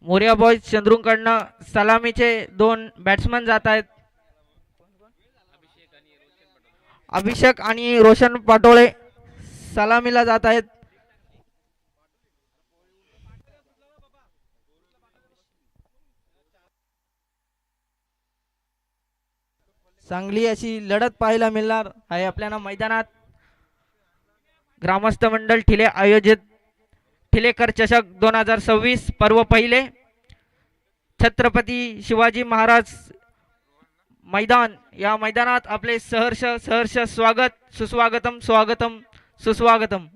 Moriya boys चंद्रूकडनं सलामीचे दोन batsman जात आहेत. अभिषेक आणि रोशन पाटोळे सलामीला जात आहेत. चांगली अशी लढत पाहायला मिळणार आहे आपल्याला मैदानात. ग्रामस्थ मंडळ ठिले आयोजित ठिलेकर चषक 2026 पर्व पहिले छत्रपती शिवाजी महाराज मैदान, या मैदानात आपले सहर्ष सहर्ष स्वागत, सुस्वागतम, स्वागतम, सुस्वागतम.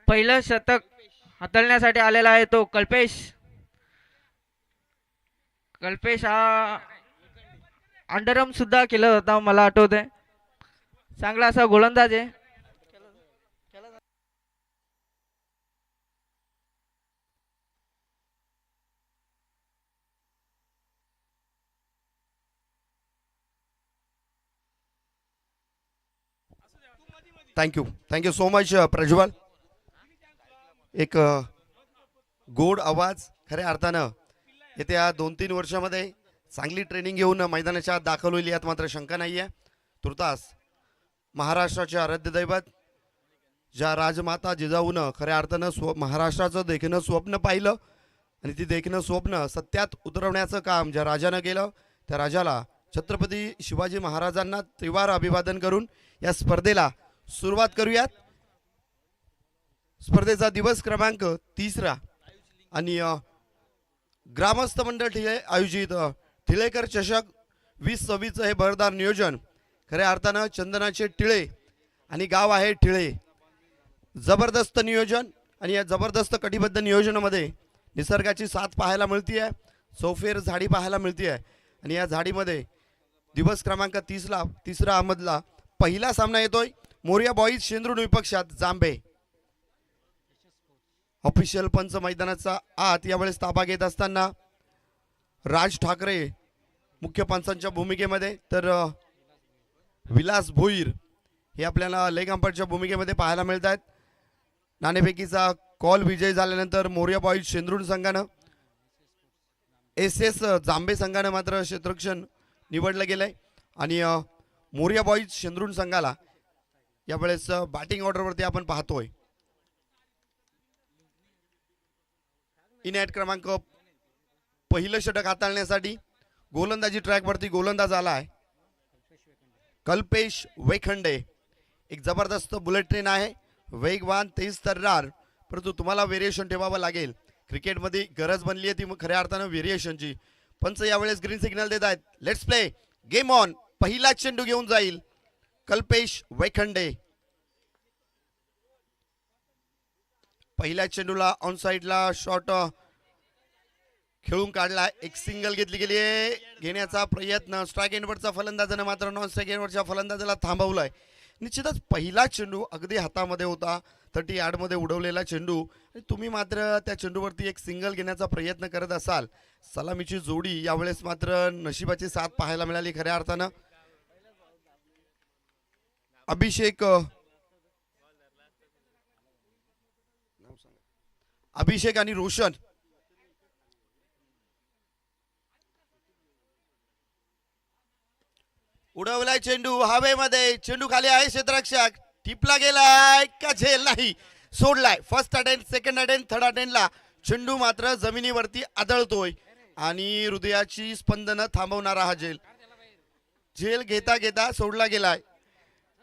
पहिलं शतक हाताळण्यासाठी आलेला आहे तो कल्पेश. कल्पेश हा अंडरम सुद्धा केलं होता मला आठवतंय. चांगला असा गोलंदाज आहे. Thank you so much Prajwal. एक गोड आवाज खऱ्या अर्थानं येत्या 2-3 वर्षामध्ये चांगली ट्रेनिंग घेऊन मैदानाच्या आत दाखल होईल यात मात्र शंका नाही आहे. तुर्तास महाराष्ट्राचे आराध्य दैवत ज्या राजमाता जिजाऊनं खऱ्या अर्थानं महाराष्ट्राचं देखणं स्वप्न पाहिलं आणि ती देखणं स्वप्न सत्यात उतरवण्याचं काम ज्या राजानं केलं, त्या राजाला छत्रपती शिवाजी महाराजांना त्रिवार अभिवादन करून या स्पर्धेला सुरुवात करूयात. स्पर्धेचा दिवस क्रमांक 3 आणि ग्रामस्थ मंडळ ठिले आयोजित ठिलेकर चषक 2026 हे भरदार नियोजन. खऱ्या अर्थानं चंदनाचे टिळे आणि गाव आहे ठिळे. जबरदस्त नियोजन आणि या जबरदस्त कटिबद्ध नियोजनामध्ये निसर्गाची साथ पाहायला मिळते आहे. चौफेर झाडी पाहायला मिळते आहे आणि या झाडीमध्ये दिवस क्रमांक 3 मधला पहिला सामना येतोय. मोरिया बॉईज शेंद्रुण विपक्षात जांभे. ऑफिशियल पंच मैदानाचा आत यावेळेस ताबा घेत असताना राज ठाकरे मुख्य पंचांच्या भूमिकेमध्ये, तर विलास भोईर हे आपल्याला लेग अंपायरच्या भूमिकेमध्ये पाहायला मिळत आहेत. नाणेफेकीचा कॉल विजय झाल्यानंतर मोरिया बॉईज शेंद्रुण संघानं SS जांभे संघानं मात्र क्षेत्ररक्षण निवडलं गेलंय आणि मोरिया बॉईज शेंद्रुण संघाला यावेळेस बॅटिंग ऑर्डरवरती आपण पाहतोय. इन क्रमांक पहिलं षटक हाताळण्यासाठी गोलंदाजी ट्रॅकवरती गोलंदाज आला आहे कल्पेश वेखंडे. एक जबरदस्त बुलेट ट्रेन आहे, वेगवान, तेज तर्रार, परंतु तुम्हाला व्हेरिएशन ठेवावं लागेल. क्रिकेटमध्ये गरज बनली आहे ती खऱ्या अर्थानं व्हेरिएशनची. पंच यावेळेस ग्रीन सिग्नल देत आहेत. Let's play game on. पहिला चेंडू घेऊन जाईल कल्पेश वेखंडे. पहिल्या चेंडूला ऑन साइडला शॉट खेळून काढला. एक सिंगल घेतली गेली आहे. घेण्याचा प्रयत्न स्ट्राइक एंडवरचा फलंदाजानं मात्र नॉन स्ट्राइक एंडवरच्या फलंदाजाला थांबवलाय. निश्चितच पहिला चेंडू अगदी हातामध्ये होता, 30 यार्डमध्ये उडवलेला चेंडू, आणि तुम्ही मात्र त्या चेंडूवरती एक सिंगल घेण्याचा प्रयत्न करत असाल. सलामीची जोडी यावेळेस मात्र नशिबाची साथ पाहायला मिळाली खऱ्या अर्थानं. अभिषेक आणि रोशन उडवलाय चेंडू हवेमध्ये. चेंडू खाली आहे, क्षेत्ररक्षक टिपला गेलाय का झेल नाही, सोडलाय. First attempt, second attempt, third अटेम्प्टला चेंडू मात्र जमिनीवरती आदळतोय आणि हृदयाची स्पंदनं थांबवणारा हा झेल घेता घेता सोडला गेलाय.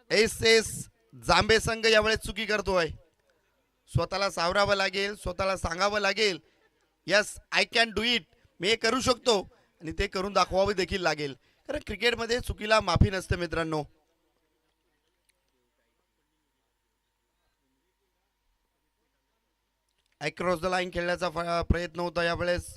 SS जांभे संघ यावेळेस चुकी करतोय. स्वतःला सावरावं लागेल, स्वतःला सांगावं लागेल, yes I can do it, मी हे करू शकतो, आणि ते करून दाखवावे देखील लागेल. कारण क्रिकेटमध्ये चुकीला माफी नसते मित्रांनो. अक्रॉस द लाईन खेळण्याचा प्रयत्न होता. यावेळेस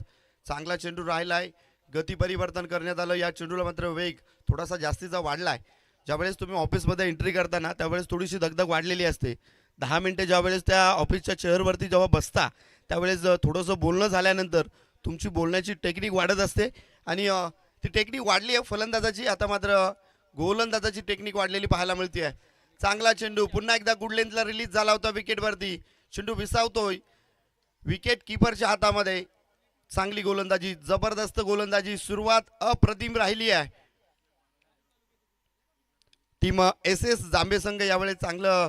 चांगला चेंडू राहिलाय. गती परिवर्तन करण्यात आलं. या चेंडूला मात्र वेग थोडासा जास्तीचा वाढलाय. ज्यावेळेस तुम्ही ऑफिसमध्ये एंट्री करताना त्यावेळेस थोडीशी दगदग वाढलेली असते. 10 मिनिटे ज्यावेळेस त्या ऑफिसच्या चेअरवरती जेव्हा बसता त्यावेळेस थोडंसं बोलणं झाल्यानंतर तुमची बोलण्याची टेक्निक वाढत असते आणि ती टेक्निक वाढली आहे फलंदाजाची. आता मात्र गोलंदाजाची टेक्निक वाढलेली पाहायला मिळते आहे. चांगला चेंडू पुन्हा एकदा गुड लेंथला रिलीज झाला होता विकेटवरती. चेंडू विसावतोय विकेट किपरच्या हातामध्ये. चांगली गोलंदाजी, जबरदस्त गोलंदाजी, सुरुवात अप्रतिम राहिली आहे. टीम एस एस जांभे संघ यावेळेस चांगलं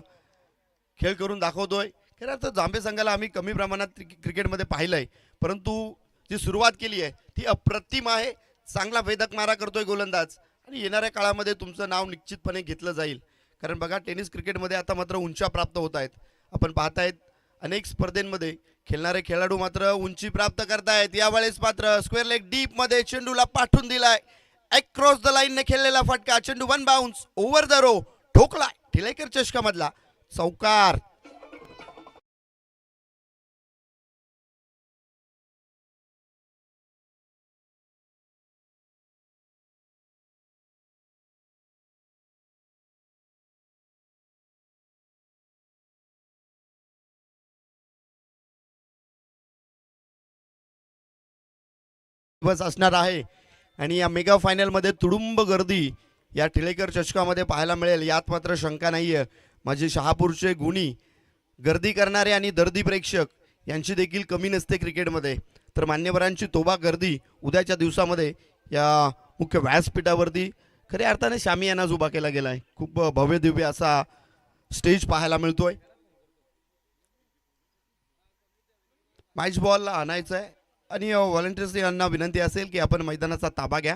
खेळ करून दाखवतोय. खरं अर्थ जांभे संघाला आम्ही कमी प्रमाणात क्रिकेटमध्ये पाहिलंय, परंतु जी सुरुवात केली आहे ती अप्रतिम आहे. चांगला वेधक मारा करतोय गोलंदाज आणि येणाऱ्या काळामध्ये तुमचं नाव निश्चितपणे घेतलं जाईल. कारण बघा टेनिस क्रिकेटमध्ये आता मात्र उंच्या प्राप्त होत आहेत. आपण पाहतायत अनेक स्पर्धेमध्ये खेळणारे खेळाडू मात्र उंची प्राप्त करतायत. यावेळेस मात्र स्क्वेअर लेग डीप मध्ये चेंडूला पाठवून दिलाय. अक्रॉस द लाईन ने खेळलेला फटका, चेंडू one bounce over the row, ठोकलाय टिळेकर चषकामधला चौकार. दिवस असणार आहे आणि या मेगा फायनल मध्ये तुडुंब गर्दी या टिळेकर चषकामध्ये पाहायला मिळेल, यात मात्र शंका नाहीये. माझे शहापूरचे गुणी गर्दी करणारे आणि दर्दी प्रेक्षक यांची देखील कमी नसते क्रिकेटमध्ये. तर मान्यवरांची तोबा गर्दी उद्याच्या दिवसामध्ये या मुख्य व्यासपीठावरती खऱ्या अर्थाने शामियानाच उभा केला गेलाय. खूप भव्य दिव्य असा स्टेज पाहायला मिळतोय. मॅच बॉल आणायचा आहे आणि व्हॉलंटियर्स यांना विनंती असेल की आपण मैदानाचा ताबा घ्या.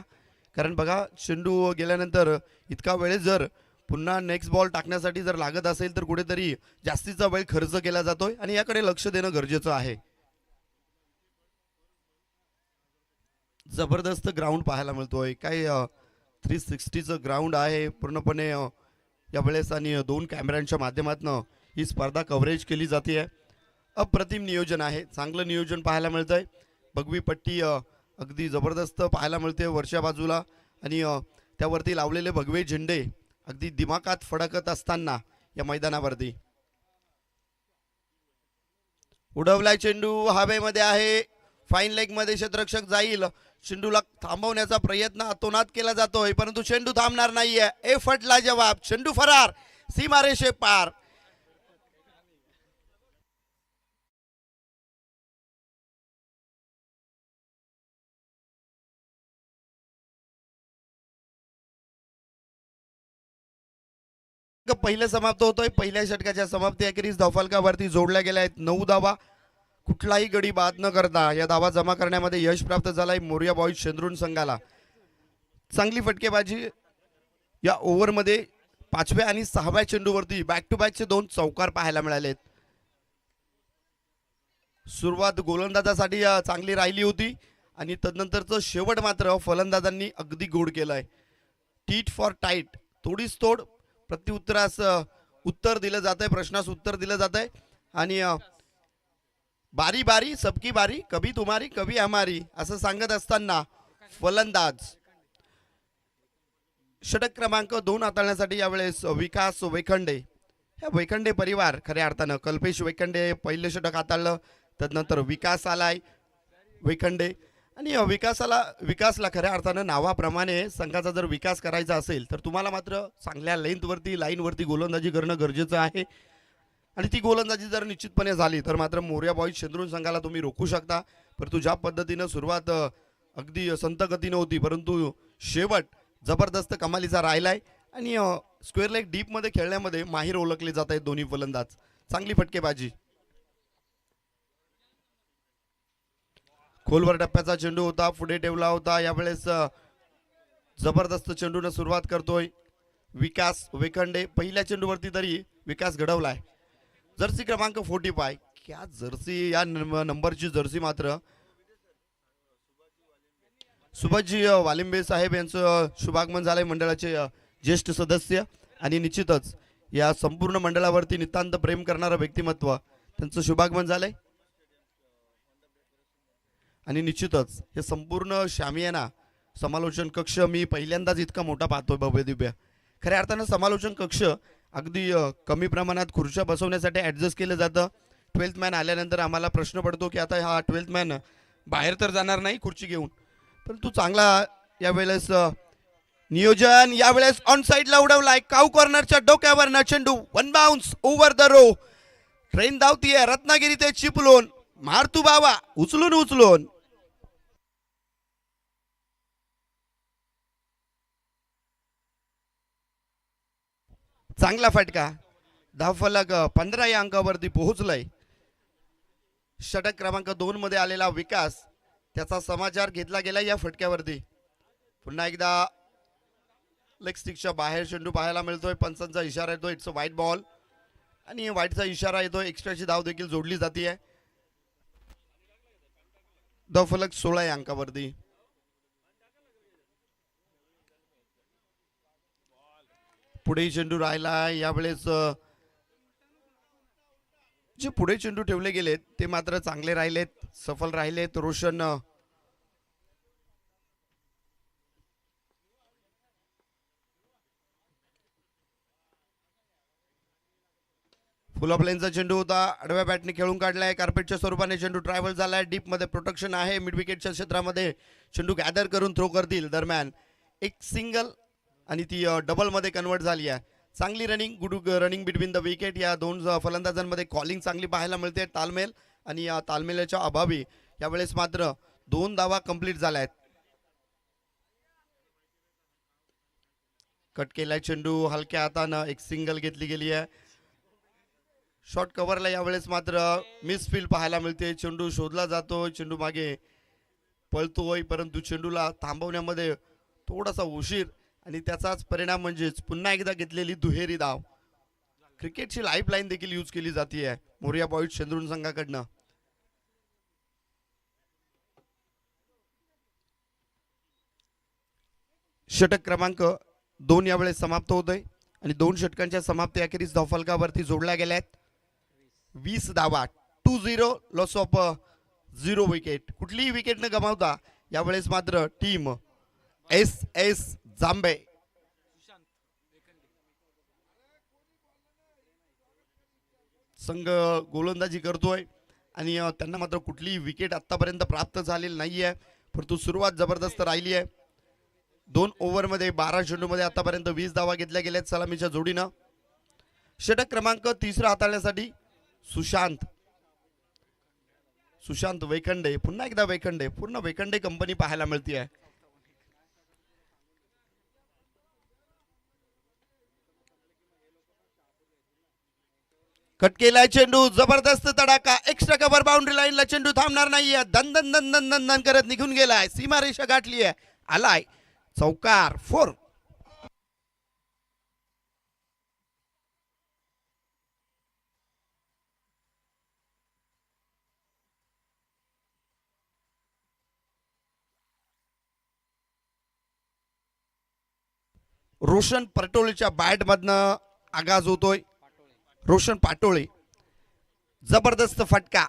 कारण बघा चेंडू गेल्यानंतर इतका वेळ जर पुन्हा नेक्स्ट बॉल टाकण्यासाठी जर लागत असेल तर कुठेतरी जास्तीचा वेळ खर्च केला जातोय आणि याकडे लक्ष देणं गरजेचं आहे. जबरदस्त ग्राउंड पाहायला मिळतोय. काय 360चं ग्राउंड आहे पूर्णपणे यावेळेस आणि 2 कॅमेऱ्यांच्या माध्यमातून ही स्पर्धा कव्हरेज केली जाते. अप्रतिम नियोजन आहे, चांगलं नियोजन पाहायला मिळतंय. भगवी पट्टी अगदी जबरदस्त पाहायला मिळते वरच्या बाजूला आणि त्यावरती लावलेले भगवे झेंडे अगदी दिमाखात फडकत असताना या मैदानावरती उडवलाय चेंडू हवेमध्ये आहे. फाईन लेग मध्ये क्षेत्ररक्षक जाईल. चेंडूला थांबवण्याचा प्रयत्न अतोनात केला जातोय परंतु चेंडू थांबणार नाहीये. ए फटला जवाब, चेंडू फरार, सीमारेषे पार. पहिलं समाप्त होतोय. पहिल्या षटकाच्या समाप्ती अखेरीस धावफलकावरती जोडल्या गेल्या आहेत 9 धावा. कुठलाही गडी बाद न करता या धावा जमा करण्यामध्ये यश प्राप्त झालंय मोरिया बॉईज शेंद्रुन संघाला. चांगली फटकेबाजी या ओव्हरमध्ये 5व्या आणि 6व्या चेंडूवरती बॅक टू बॅकचे 2 चौकार पाहायला मिळालेत. सुरुवात गोलंदाजासाठी चांगली राहिली होती आणि तदनंतरचं शेवट मात्र फलंदाजांनी अगदी गोड केलंय. टीट फॉर टाईट, थोडीच तोड. प्रत्युत्तरास उत्तर दिलं जात आहे, प्रश्नास उत्तर दिलं जात आहे आणि बारी बारी सबकी बारी, कभी तुम्हारी कभी हमारी असं सांगत असताना फलंदाज षटक क्रमांक 2 हाताळण्यासाठी यावेळेस विकास वेखंडे. ह्या वेखंडे परिवार खऱ्या अर्थानं कल्पेश वेखंडे पहिलं षटक हाताळलं, तदनंतर विकास आलाय वेखंडे आणि विकासला खऱ्या अर्थानं नावाप्रमाणे संघाचा जर विकास करायचा असेल तर तुम्हाला मात्र चांगल्या लाईनवरती गोलंदाजी करणं गरजेचं आहे आणि ती गोलंदाजी जर निश्चितपणे झाली तर मात्र मोरिया बॉईज शेंद्रुन संघाला तुम्ही रोखू शकता. परंतु ज्या पद्धतीनं सुरुवात अगदी संत गतीनं होती परंतु शेवट जबरदस्त कमालीचा राहिलाय आणि स्क्वेअर लेग डीप मध्ये खेळण्यामध्ये माहीर ओळखले जात आहेत दोन्ही फलंदाज. चांगली फटकेबाजी. खोलवर टप्प्याचा चेंडू होता, पुढे ठेवला होता. यावेळेस जबरदस्त चेंडूने सुरुवात करतोय विकास वेखंडे. पहिल्या चेंडूवरती तरी विकास घडवलाय. जर्सी क्रमांक 45, क्या जर्सी, या नंबरची जर्सी मात्र सुभाषजी वालिंबे साहेब यांचं शुभागमन झालंय, मंडळाचे ज्येष्ठ सदस्य आणि निश्चितच या संपूर्ण मंडळावरती नितांत प्रेम करणारं व्यक्तिमत्व त्यांचं शुभागमन झालंय आणि निश्चितच हे संपूर्ण शामियाना समालोचन कक्ष मी पहिल्यांदाच इतका मोठा पाहतोय भव्य दिव्य. खऱ्या अर्थानं समालोचन कक्ष अगदी कमी प्रमाणात खुर्च्या बसवण्यासाठी ॲडजस्ट केलं जातं. 12th मॅन आल्यानंतर आम्हाला प्रश्न पडतो की आता हा 12th मॅन बाहेर तर जाणार नाही खुर्ची घेऊन, परंतु चांगला यावेळेस नियोजन. यावेळेस ऑन साईडला उडवलाय, काऊ कॉर्नरच्या डोक्यावरनं चेंडू one bounce over the row. Train धावतीये रत्नागिरी ते चिपळूण. मार तू बाबा उचलून उचलून. चांगला फटका. धावफलक 15 या अंकावरती पोहोचलाय. षटक क्रमांक 2 मध्ये आलेला विकास त्याचा समाचार घेतला गेला या फटक्यावरती. पुन्हा एकदा लेग स्टिकच्या बाहेर चेंडू पाहायला मिळतोय. पंचांचा इशारा येतो इट्स अ व्हाईट बॉल आणि व्हाईटचा इशारा येतो. एक्स्ट्राची धाव देखील जोडली जाते. धावफलक 16 या अंकावरती. पुढे चेंडू राहिला यावेळेस जे पुढे चेंडू ठेवले गेलेत ते मात्र चांगले राहिलेत, सफल राहिलेत. रोशन फुल ऑफ लेनचा चेंडू होता. आडव्या बॅटने खेळून काढलाय. कार्पेटच्या स्वरूपाने चेंडू ट्रॅव्हल झालाय. डीप मध्ये प्रोटेक्शन आहे. मिड विकेटच्या क्षेत्रामध्ये चेंडू गॅदर करून थ्रो करतील. दरम्यान एक सिंगल आणि ती डबल मध्ये कन्वर्ट झाली आहे. चांगली running, good running between the wicket. या दोन फलंदाजांमध्ये कॉलिंग चांगली पाहायला मिळते. तालमेल आणि या तालमेलाच्या अभावी यावेळेस मात्र 2 धावा कंप्लीट झाल्या आहेत. कट केलाय चेंडू हलक्या हातानं. एक सिंगल घेतली गेली आहे. शॉर्ट कव्हरला यावेळेस मात्र मिसफील्ड पाहायला मिळते. चेंडू शोधला जातो. चेंडू मागे पळतोय परंतु चेंडूला थांबवण्यामध्ये थोडासा उशीर आणि त्याचाच परिणाम म्हणजेच पुन्हा एकदा घेतलेली दुहेरी धाव. क्रिकेटची लाईफलाईन देखील यूज केली जाते मोरिया बॉईज चंद्रून संघाकडनं. षटक क्रमांक 2 यावेळेस समाप्त होतोय आणि 2 षटकांच्या समाप्ती अखेरीस धावफलकावरती जोडल्या गेल्या आहेत. 20 धावा. 2-0 लॉस ऑफ 0 विकेट. कुठलीही विकेट न गमावता यावेळेस मात्र टीम एस जांबे संघ गोलंदाजी करतोय आणि त्यांना मात्र कुठलीही विकेट आतापर्यंत प्राप्त झालेली नाहीये. परंतु सुरुवात जबरदस्त राहिली आहे. 2 ओव्हरमध्ये 12 चेंडूमध्ये आतापर्यंत 20 धावा घेतल्या गेल्यात सलामीच्या जोडीनं. षटक क्रमांक 3 हाताळण्यासाठी सुशांत वेखंडे. पुन्हा एकदा वेखंडे. पूर्ण वेखंडे कंपनी पाहायला मिळते. कट केलाय चेंडू. जबरदस्त तडाखा. एक्स्ट्रा कव्हर बाउंड्री लाईनला चेंडू थांबणार नाहीये. दन दन दन दन दन दन करत निघून गेलाय. सीमारेषा गाठली आहे. आलाय चौकार. 4. रोशन पटोळेच्या बॅट मधनं आगाज होतोय. रोशन पाटोळे. जबरदस्त फटका.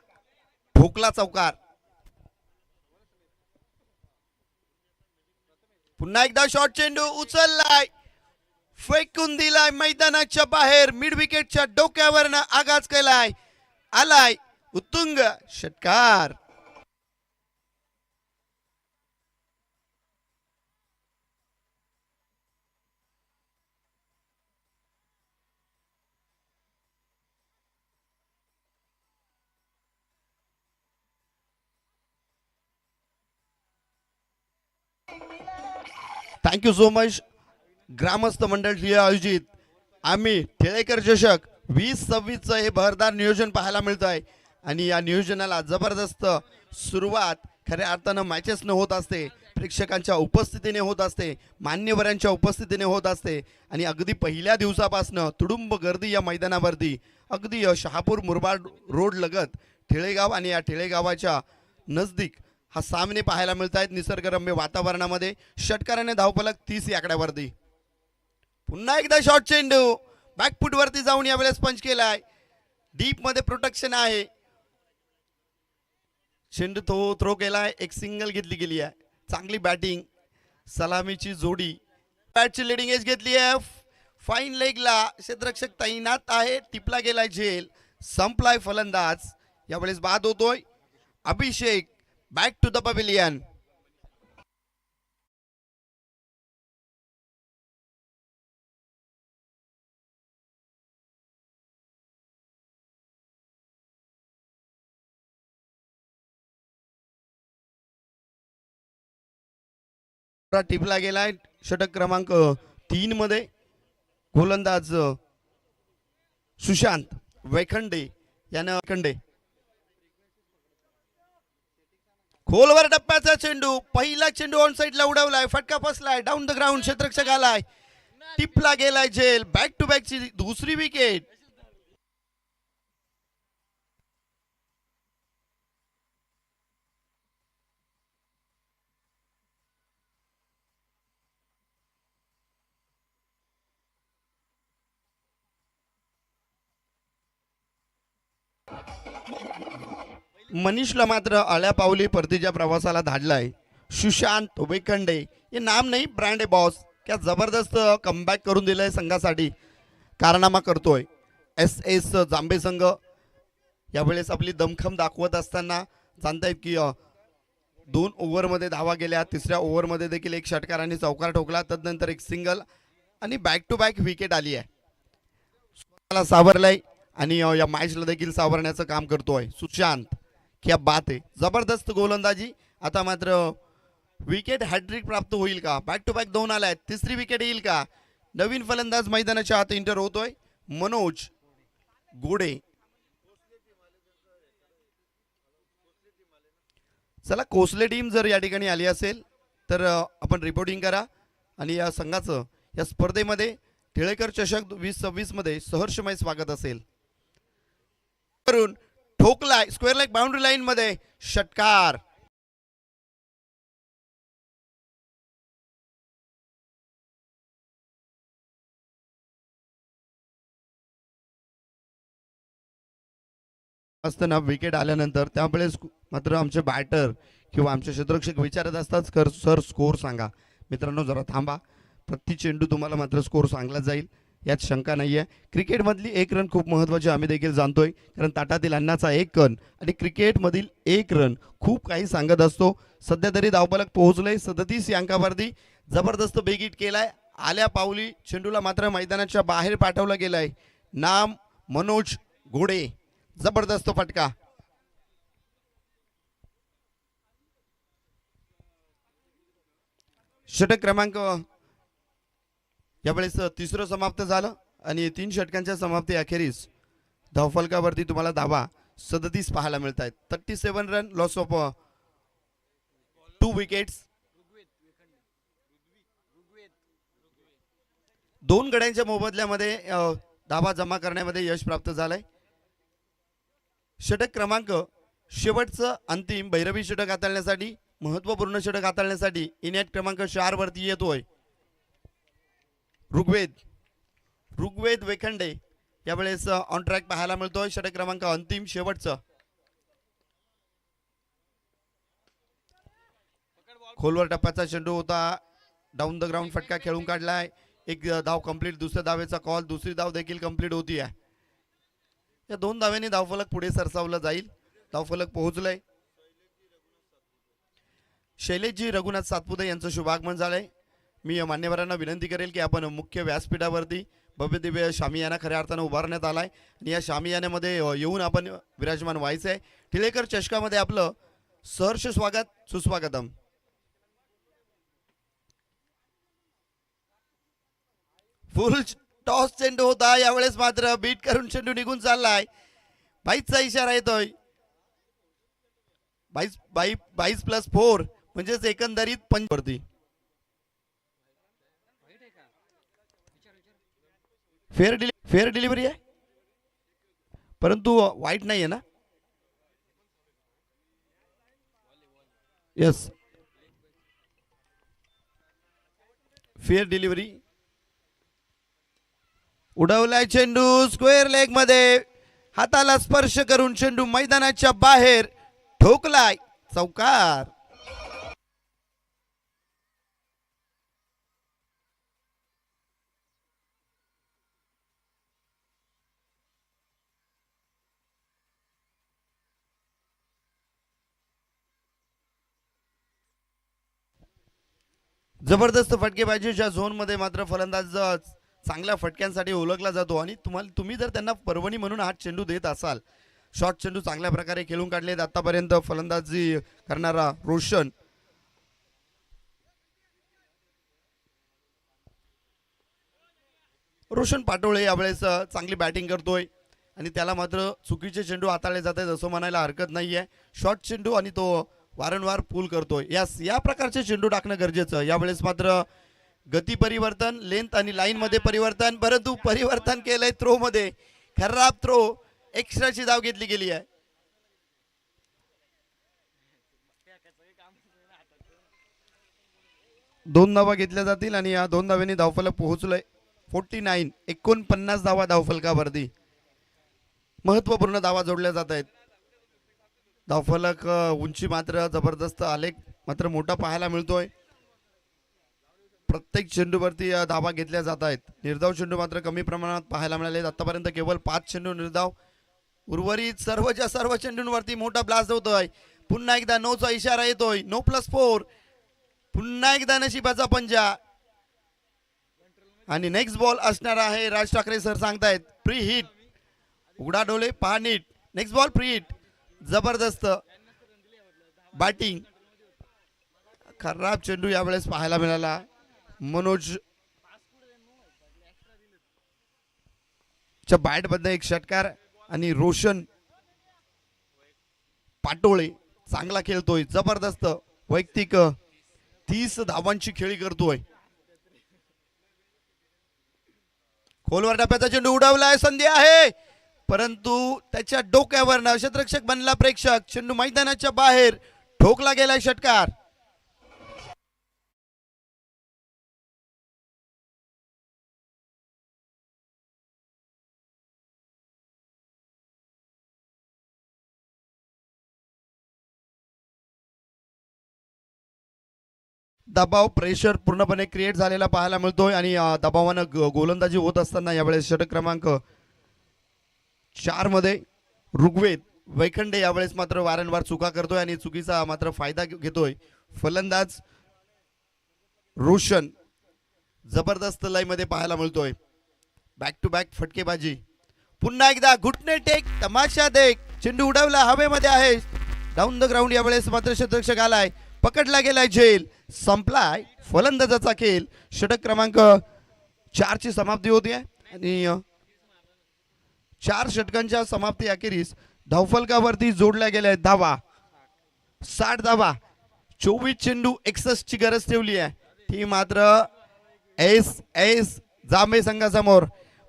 ठोकला चौकार. पुन्हा एकदा शॉर्ट चेंडू उचललाय. फेकून दिलाय मैदानाच्या बाहेर. मिड विकेटच्या डोक्यावरनं आगाज केलाय. आलाय उत्तुंग षटकार. Thank you so much. ग्रामस्थ मंडळ आयोजित आम्ही टिळेकर चषक 2026 हे बहरदार नियोजन पाहायला मिळत आहे आणि या नियोजनाला जबरदस्त सुरुवात खऱ्या अर्थानं मॅचेसनं होत असते. प्रेक्षकांच्या उपस्थितीने होत असते. मान्यवरांच्या उपस्थितीने होत असते आणि अगदी पहिल्या दिवसापासनं तुडुंब गर्दी या मैदानावरती. अगदी शहापूर मुरबाड रोड लगत टिळेगाव आणि या टिळेगावाच्या नजदीक हा सामने पाहायला मिळत आहेत निसर्गरम्य वातावरणामध्ये. षटकाराने धावफलक 30 या आकड्यावरती. पुन्हा एकदा शॉर्ट चेंडू बॅकफुट वरती जाऊन यावेळेस पंच केलाय. डीप मध्ये प्रोटेक्शन आहे. चेंडू तो थ्रो केलाय. एक सिंगल घेतली गेली आहे. चांगली बॅटिंग. सलामीची जोडी. बॅटची लिडिंग एज घेतली आहे. फाईन लेगला क्षेत्ररक्षक तैनात आहे. टिपला गेलाय झेल. संपलाय फलंदाज. यावेळेस बाद होतोय. अभिषेक back to the pavilion. टिपला गेलाय षटक क्रमांक 3 मध्ये गोलंदाज सुशांत वेखंडे यानं वेखंडे खोलवर टप्प्याचा चेंडू पहिला चेंडू ऑन साइडला उडवलाय फटका फसलाय डाऊन द ग्राउंड क्षेत्ररक्षक आलाय टिपला गेलाय झेल बॅक टू बॅक ची दुसरी विकेट मनीषला मात्र आल्या पावली परतीच्या प्रवासाला धाडलाय सुशांत वेखंडे हे नाम नाही ब्रँड आहे बॉस क्या जबरदस्त कमबॅक करून दिलंय संघासाठी कारनामा करतोय एस जांभे संघ यावेळेस आपली दमखम दाखवत असताना जाणतायत की 2 ओव्हरमध्ये धावा गेल्या तिसऱ्या ओव्हरमध्ये देखील एक षटकाराने चौकार ठोकला तदनंतर एक सिंगल आणि बॅक टू बॅक विकेट आली आहे स्वतःला सावरलाय आणि या मॅचला देखील सावरण्याचं काम करतोय सुशांत क्या बात आहे जबरदस्त गोलंदाजी आता मात्र विकेट हॅट्रिक प्राप्त होईल का बॅक टू बॅक 2 आलाय तिसरी विकेट येईल का नवीन फलंदाज मैदानाच्या आत इंटर होतोय मनोज गोडे चला कोसले टीम जर या ठिकाणी आली असेल तर आपण रिपोर्टिंग करा आणि या संघाचं या स्पर्धेमध्ये टिळेकर चषक 2026 मध्ये सहर्षमय स्वागत असेल करून ठोकलाय स्क्वेअर लेग बाउंड्री लाईन मध्ये षटकार असताना विकेट आल्यानंतर त्यावेळेस मात्र आमचे बॅटर किंवा आमचे क्षेत्ररक्षक विचारत असतात सर स्कोर सांगा मित्रांनो जरा थांबा प्रति चेंडू तुम्हाला मात्र स्कोर सांगला जाईल यात शंका नाही आहे क्रिकेटमधली एक रन खूप महत्त्वाची आम्ही देखील जाणतोय कारण ताटातील अन्नाचा एक रन आणि क्रिकेटमधील एक रन खूप काही सांगत असतो सध्या तरी धावफलक पोहोचलंय 37 अंकावरती जबरदस्त बेगीट केलाय आल्या पावली चेंडूला मात्र मैदानाच्या बाहेर पाठवला गेलाय नाम मनोज घोडे जबरदस्त फटका षटक क्रमांक यावेळेस तिसरं समाप्त झालं आणि 3 षटकांच्या समाप्ती अखेरीस धावफलकावरती तुम्हाला धावा 37 पाहायला मिळत आहेत 37 रन लॉस ऑफ 2 विकेट्स 2 गड्यांच्या मोबदल्यामध्ये धावा जमा करण्यामध्ये यश प्राप्त झालंय षटक क्रमांक शेवटचं अंतिम भैरवी षटक हाताळण्यासाठी महत्त्वपूर्ण षटक हाताळण्यासाठी इनेट क्रमांक 4 वरती येतोय ऋग्वेद वेखंडे यावेळेस ऑन ट्रॅक पाहायला मिळतोय षटक क्रमांक अंतिम शेवटचं खोलवर टप्प्याचा चेंडू होता डाऊन द ग्राउंड फटका खेळून काढलाय एक धाव कंप्लीट दुसऱ्या धावेचा कॉल दुसरी धाव देखील कंप्लीट होती आहे या 2 धाव्यांनी धावफलक पुढे सरसावलं जाईल धावफलक पोहोचलंय शैलेशजी रघुनाथ सातपुते यांचं शुभागमन झालंय मी मान्यवरांना विनंती करेल की आपण मुख्य व्यासपीठावरती भव्य दिव्य शामियाना खऱ्या अर्थानं उभारण्यात आलाय आणि या शामियान्यामध्ये येऊन आपण विराजमान व्हायचं आहे टिळेकर चषकामध्ये आपलं सहर्ष स्वागत सुस्वागतम फुल टॉस चेंडू होता यावेळेस मात्र बीट करून चेंडू निघून चाललाय 22चा इशारा येतोय 22+4 म्हणजेच एकंदरीत 5 वरती फेअर डिलिव्हरी आहे परंतु वाईट नाही आहे ना यस फेअर डिलिव्हरी उडवलाय चेंडू स्क्वेअर लेग मध्ये हाताला स्पर्श करून चेंडू मैदानाच्या बाहेर ठोकलाय चौकार जबरदस्त फटकेबाजीच्या झोनमध्ये मात्र फलंदाज चांगल्या फटक्यांसाठी ओळखला जातो आणि तुम्ही जर त्यांना पर्वणी म्हणून हा चेंडू देत असाल शॉर्ट चेंडू चांगल्या प्रकारे खेळून काढलेत आतापर्यंत फलंदाजी करणारा रोशन रोशन पाटोळे यावेळेस चांगली बॅटिंग करतोय आणि त्याला मात्र चुकीचे चेंडू हाताळले जात आहेत असं म्हणायला हरकत नाही आहे. शॉर्ट चेंडू आणि तो वारंवार पूल करतोय. या प्रकारचे चेंडू टाकणं गरजेचं. यावेळेस मात्र गती परिवर्तन, लेंथ आणि लाईन मध्ये परिवर्तन, परंतु परिवर्तन केलंय थ्रो मध्ये. खराब थ्रो, एक्स्ट्राची धाव घेतली गेली आहे. दोन धावा घेतल्या जातील आणि या दोन धाव्यांनी धावफलक पोहोचलोय 49. 49 धावा धावफलकावरती. महत्वपूर्ण धावा जोडल्या जात आहेत. धावफलक उंची मात्र जबरदस्त, आलेख मात्र मोठा पाहायला मिळतोय. प्रत्येक चेंडूवरती धावा घेतल्या जात आहेत. निर्धाव चेंडू मात्र कमी प्रमाणात पाहायला मिळाले. आतापर्यंत केवळ 5 चेंडू निर्धाव. उर्वरित सर्वच्या सर्व चेंडूंवरती मोठा ब्लास्ट होतोय. पुन्हा एकदा नोचा इशारा येतोय. नो +4. पुन्हा एकदा नशिबाचा पंजा आणि नेक्स्ट बॉल असणार आहे. राज ठाकरे सर सांगतायत प्री हिट. उघडा डोळे पहा नीट. Next ball free hit. जबरदस्त बॅटिंग. खराब चेंडू यावेळेस पाहायला मिळाला. मनोज च्या बॅट मध्ये एक षटकार आणि रोशन पाटोळे चांगला खेळतोय. जबरदस्त वैयक्तिक 30 धावांची खेळी करतोय. खोलवर टप्प्याचा चेंडू उडवलाय. संधी आहे परंतु त्याच्या डोक्यावर क्षेत्ररक्षक बनला प्रेक्षक. चेंडू मैदानाच्या बाहेर ठोकला गेलाय. षटकार. दबाव प्रेशर पूर्णपणे क्रिएट झालेला पाहायला मिळतोय आणि दबावानं गोलंदाजी होत असताना यावेळेस षटक क्रमांक 4 मध्ये ऋग्वेद वैखंडे यावेळेस मात्र वारंवार चुका करतोय आणि चुकीचा मात्र फायदा घेतोय. फलंदाज रोशन जबरदस्त लय मध्ये पाहायला मिळतोय. बॅक टू बॅक फटकेबाजी. पुन्हा एकदा घुटणे टेक तमाशा देख. चेंडू उडवला हवेमध्ये आहे. Down the ground. यावेळेस मात्र क्षेत्ररक्षक आलाय. पकडला गेलाय. झेल संपलाय फलंदाजाचा खेळ. षटक क्रमांक 4 ची समाप्ती होती आणि 4 षटकांच्या समाप्ती अखेरीस धावफलकावरती जोडल्या गेल्या धावा 60 धावा. 24 चेंडू 61 ची गरज ठेवली आहे. ती मात्र एस जांभे संघासमोर.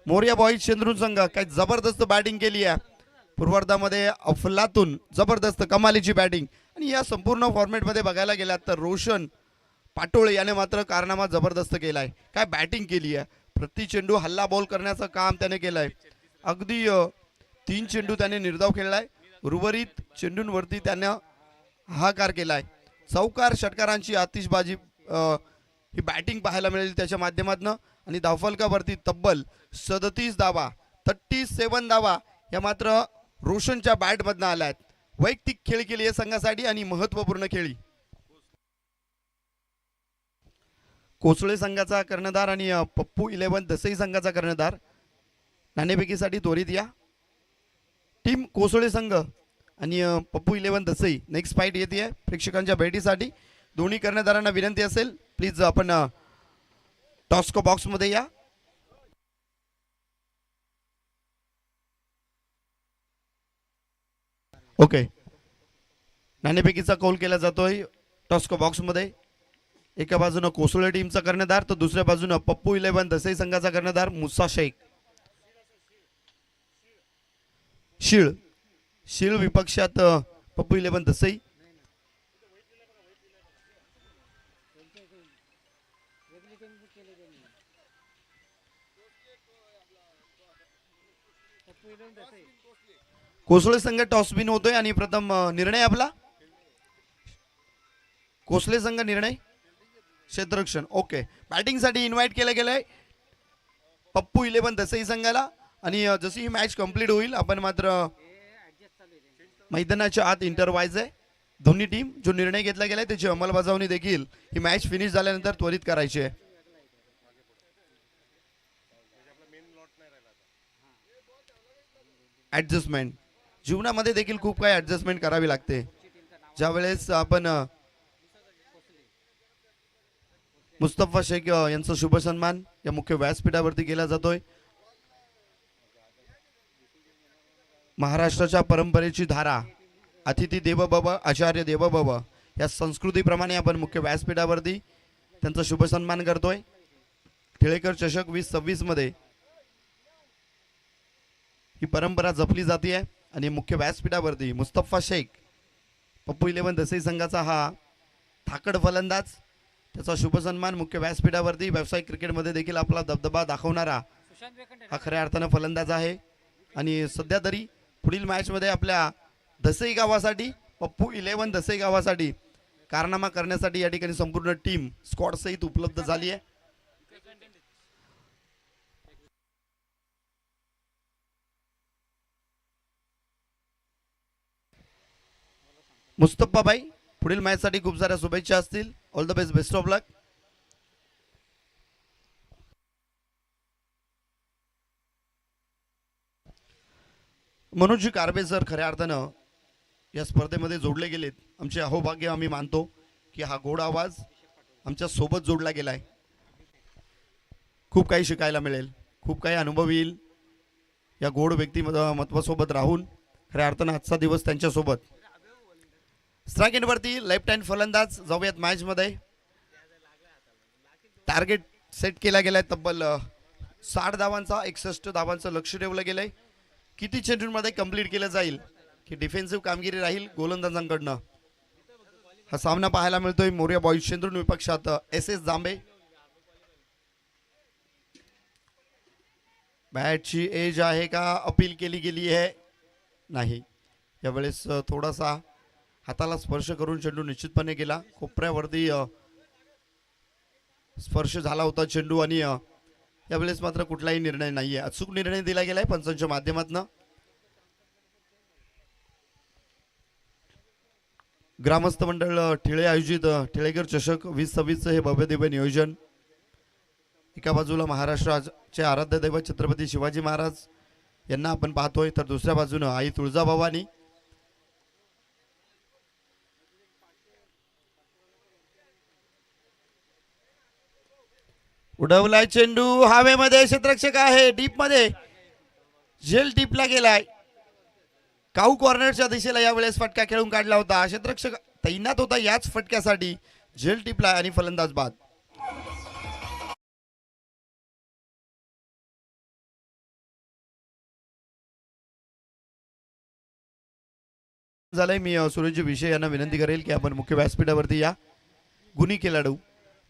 मोर्या बॉईज चंद्रून संघ काय जबरदस्त बॅटिंग केली आहे. पूर्वार्धामध्ये अफलातून जबरदस्त कमालीची बॅटिंग आणि या संपूर्ण फॉर्मॅट मध्ये बघायला गेलात तर रोशन पाटोळे याने मात्र कारनामा जबरदस्त केलाय. काय बॅटिंग केली आहे. प्रति चेंडू हल्ला बॉल करण्याचं काम त्याने केलंय. अगदी 3 चेंडू त्याने निर्धाव खेळलाय. उर्वरित चेंडूंवरती त्याने हाकार केलाय. चौकार षटकारांची आतिषबाजी ही बॅटिंग पाहायला मिळेल त्याच्या माध्यमातून आणि धावफलकावरती तब्बल 37 धावा 37 धावा या मात्र रोशनच्या बॅट मधनं आल्यात. वैयक्तिक खेळ केली आहे संघासाठी आणि महत्वपूर्ण खेळी. कोसळे संघाचा कर्णधार आणि पप्पू 11 दसई संघाचा कर्णधार नाणेफेकीसाठी त्वरित या. टीम कोसळे संघ आणि पप्पू 11 दसई नेक्स्ट फाईट येते प्रेक्षकांच्या भेटीसाठी. दोन्ही कर्णधारांना विनंती असेल प्लीज आपण टॉस्को बॉक्स मध्ये या. ओके. नाणेफेकीचा कौल केला जातोय टॉस्को बॉक्स मध्ये. एका बाजूने कोसळे टीमचा कर्णधार तर दुसऱ्या बाजूने पप्पू 11 दसई संघाचा कर्णधार मुसा शेख. शिळ विपक्षात पप्पू 11 दसई. कोसळे संघ टॉस बिन होतोय आणि प्रथम निर्णय आपला कोसळे संघ निर्णय क्षेत्ररक्षण. ओके. बॅटिंग साठी इन्व्हाइट केलं गेलंय पप्पू 11 दसई संघाला आणि जशी ही मॅच कंप्लीट होईल आपण मात्र मैदानाच्या आत इंटर व्हायचंय. दोन्ही टीम जो निर्णय घेतला गेलाय त्याची अंमलबजावणी देखील ही मॅच फिनिश झाल्यानंतर त्वरित करायची आहे. ऍडजस्टमेंट जीवनामध्ये देखील खूप काही ऍडजस्टमेंट करावी लागते. ज्यावेळेस आपण मुस्तफा शेख यांचा शुभ सन्मान या मुख्य व्यासपीठावरती केला जातोय. महाराष्ट्राच्या परंपरेची धारा अतिथी देव भव आचार्य देव भव या संस्कृतीप्रमाणे आपण मुख्य व्यासपीठावरती त्यांचा शुभ सन्मान करतोय. टिळेकर चषक 2026 मध्ये ही परंपरा जपली जाते आहे आणि मुख्य व्यासपीठावरती मुस्तफा शेख पप्पू 11 दसई संघाचा हा थाकड फलंदाज, त्याचा शुभ सन्मान मुख्य व्यासपीठावरती व्यावसायिक क्रिकेटमध्ये देखील आपला दबदबा दाखवणारा हा खऱ्या अर्थानं फलंदाज आहे. आणि सध्या तरी पुढील मॅचमध्ये आपल्या दसई गावासाठी पप्पू 11 दसई गावासाठी कारनामा करण्यासाठी या ठिकाणी संपूर्ण टीम स्क्वॉड सहित उपलब्ध झाली आहे. मुस्तफा भाई पुढील मॅचसाठी खूप साऱ्या शुभेच्छा असतील. All the best, best of luck. Manoji Karbe sir खऱ्या अर्थानं या स्पर्धेमध्ये जोडले गेलेत. आमचे अहोभाग्य आम्ही मानतो की हा गोड आवाज आमच्या सोबत जोडला गेलाय. खूप काही शिकायला मिळेल, खूप काही अनुभव येईल या गोड व्यक्तिमत्वासोबत राहून. खऱ्या अर्थानं आजचा दिवस त्यांच्यासोबत. स्ट्राईक एंडवरती लेफ्ट हँड फलंदाज जाऊयात मॅचमध्ये. टार्गेट सेट केला गेलाय तब्बल 60 धावांचा, 61 धावांचं लक्ष ठेवलं गेलंय. किती चेंडूंमध्ये कंप्लीट केलं जाईल की डिफेन्सिव्ह कामगिरी राहील गोलंदाजांकडनं. हा सामना पाहायला मिळतोय Morya boys चेंद्रून विपक्षात SS Jambe. बॅटची age आहे का अपील केली गेली आहे? नाही. यावेळेस थोडासा हाताला स्पर्श करून चेंडू निश्चितपणे गेला. कोपऱ्यावरती स्पर्श झाला होता चेंडू आणि यावेळेस मात्र कुठलाही निर्णय नाहीये. अचूक निर्णय दिला गेलाय पंचांच्या माध्यमातून. ग्रामस्थ मंडळ ठिळे आयोजित टिळेकर चषक 2026 हे भव्य दिव्य नियोजन. एका बाजूला महाराष्ट्राचे आराध्य दैवत छत्रपती शिवाजी महाराज यांना आपण पाहतोय, तर दुसऱ्या बाजूने आई तुळजाभवानी. उडवलाय चेंडू हवेमध्ये, क्षेत्ररक्षक आहे डीप मध्ये, झेल टीपला गेलाय. काऊ कॉर्नरच्या दिशेला यावेळेस फटका खेळून काढला होता. क्षेत्ररक्षक तैनात होता याच फटक्यासाठी. झेल टिपला आणि फलंदाज बाद. झालंय. मी सुरेशजी विषय यांना विनंती करेल की आपण मुख्य व्यासपीठावरती या. गुणी खेळाडू